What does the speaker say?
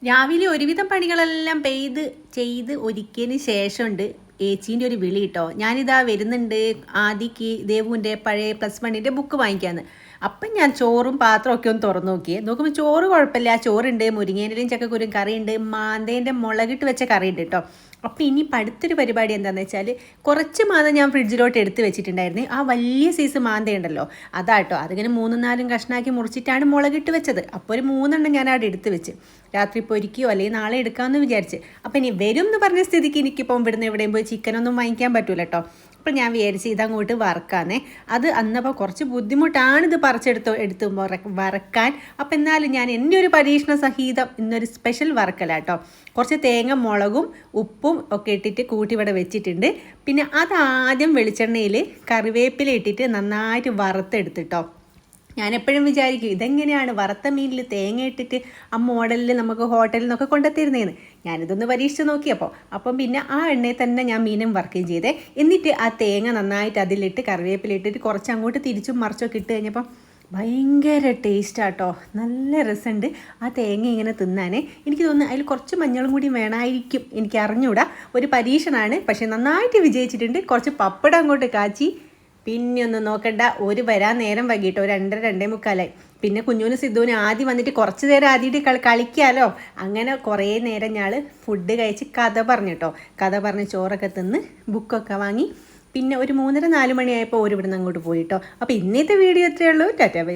രാവിലെ ഒരുവിധം പണികളെല്ലാം ചെയ്ത് ഒരുക്കിയതിന് ശേഷമുണ്ട് ഏച്ചീൻ്റെ ഒരു വിളി കേട്ടോ. ഞാനിതാ വരുന്നുണ്ട് ആദിക്ക് ദേവുവിൻ്റെ പഴയ +1 ബുക്ക് വാങ്ങിക്കാന്ന്. അപ്പം ഞാൻ ചോറും പാത്രമൊക്കെ ഒന്ന് തുറന്നു നോക്കിയേ. നോക്കുമ്പോൾ ചോറ് കുഴപ്പമില്ല, ചോറുണ്ട്, മുരിങ്ങേൻ്റെയും ചക്കക്കുരും കറിയുണ്ട്, മാന്തേൻ്റെ മുളകിട്ട് വെച്ച കറിയുണ്ട് കേട്ടോ. അപ്പോൾ ഇനി അടുത്തൊരു പരിപാടി എന്താണെന്ന് വെച്ചാൽ കുറച്ച് മാന്ത ഞാൻ ഫ്രിഡ്ജിലോട്ട് എടുത്ത് വെച്ചിട്ടുണ്ടായിരുന്നു. ആ വലിയ സൈസ് മാന്തയുണ്ടല്ലോ അതാട്ടോ. അതിങ്ങനെ 3-4 കഷ്ണാക്കി മുറിച്ചിട്ടാണ് മുളകിട്ട് വെച്ചത്. അപ്പോൾ ഒരു 3 ഞാൻ അവിടെ എടുത്ത് വെച്ച് രാത്രി പൊരിക്കുകയോ അല്ലെങ്കിൽ നാളെ എടുക്കാമെന്ന് വിചാരിച്ച്. അപ്പം ഇനി വരും എന്ന് പറഞ്ഞ സ്ഥിതിക്ക് എനിക്കിപ്പം ഇവിടുന്ന് എവിടെയും പോയി ചിക്കനൊന്നും വാങ്ങിക്കാൻ പറ്റൂല കേട്ടോ. അപ്പം ഞാൻ വിചാരിച്ച് ഇതങ്ങോട്ട് വറക്കാന്നേ. അത് അന്നപ്പോൾ കുറച്ച് ബുദ്ധിമുട്ടാണ് ഇത് എടുത്ത് വറക്കാൻ. അപ്പം എന്നാലും ഞാൻ എൻ്റെ ഒരു പരീക്ഷണ സഹിതം ഇന്നൊരു സ്പെഷ്യൽ വറക്കലാട്ടോ. കുറച്ച് തേങ്ങ മുളകും ഉപ്പും ഒക്കെ ഇട്ടിട്ട് കൂട്ടി ഇവിടെ വെച്ചിട്ടുണ്ട്. പിന്നെ അതാദ്യം വെളിച്ചെണ്ണയിൽ കറിവേപ്പില ഇട്ടിട്ട് നന്നായിട്ട് വറുത്തെടുത്തിട്ടോ. ഞാൻ എപ്പോഴും വിചാരിക്കും ഇതെങ്ങനെയാണ് വറുത്ത മീനിൽ തേങ്ങ ഇട്ടിട്ട് ആ മോഡലിൽ നമുക്ക് ഹോട്ടലിൽ നിന്നൊക്കെ കൊണ്ടുത്തരുന്നതെന്ന്. ഞാനിതൊന്ന് പരീക്ഷിച്ച് നോക്കിയപ്പോൾ അപ്പം പിന്നെ ആ എണ്ണയിൽ തന്നെ ഞാൻ മീനും വറുക്കുകയും ചെയ്തേ. എന്നിട്ട് ആ തേങ്ങ നന്നായിട്ട് അതിലിട്ട് കറിവേപ്പില ഇട്ടിട്ട് കുറച്ച് അങ്ങോട്ട് തിരിച്ചും മറിച്ചൊക്കെ ഇട്ട് കഴിഞ്ഞപ്പം ഭയങ്കര ടേസ്റ്റാട്ടോ. നല്ല രസമുണ്ട് ആ തേങ്ങ ഇങ്ങനെ തിന്നാനേ. എനിക്ക് തോന്നുന്നു അതിൽ കുറച്ച് മഞ്ഞളും കൂടി വേണമായിരിക്കും, എനിക്ക് അറിഞ്ഞൂടാ. ഒരു പരീക്ഷണമാണ്, പക്ഷേ നന്നായിട്ട് വിജയിച്ചിട്ടുണ്ട്. കുറച്ച് പപ്പടം അങ്ങോട്ട് കാച്ചി. പിന്നെ ഒന്നും നോക്കണ്ട, ഒരു വരാൻ നേരം വൈകിട്ടോ 2:30-2:45. പിന്നെ കുഞ്ഞൂന് സിദ്ധുവിന് ആദ്യം വന്നിട്ട് കുറച്ച് നേരം ആദ്യമായിട്ട് കളിക്കാമല്ലോ. അങ്ങനെ കുറേ നേരം ഞാൻ ഫുഡ് കഴിച്ച് കഥ പറഞ്ഞിട്ടോ. കഥ പറഞ്ഞ് ചോറൊക്കെ തിന്ന് ബുക്കൊക്കെ വാങ്ങി. പിന്നെ ഒരു 3:30-4 മണിയായപ്പോൾ ഇവിടുന്ന് അങ്ങോട്ട് പോയിട്ടോ. അപ്പോൾ ഇന്നത്തെ വീഡിയോ ഇത്രയേ ഉള്ളൂ. Tata bye.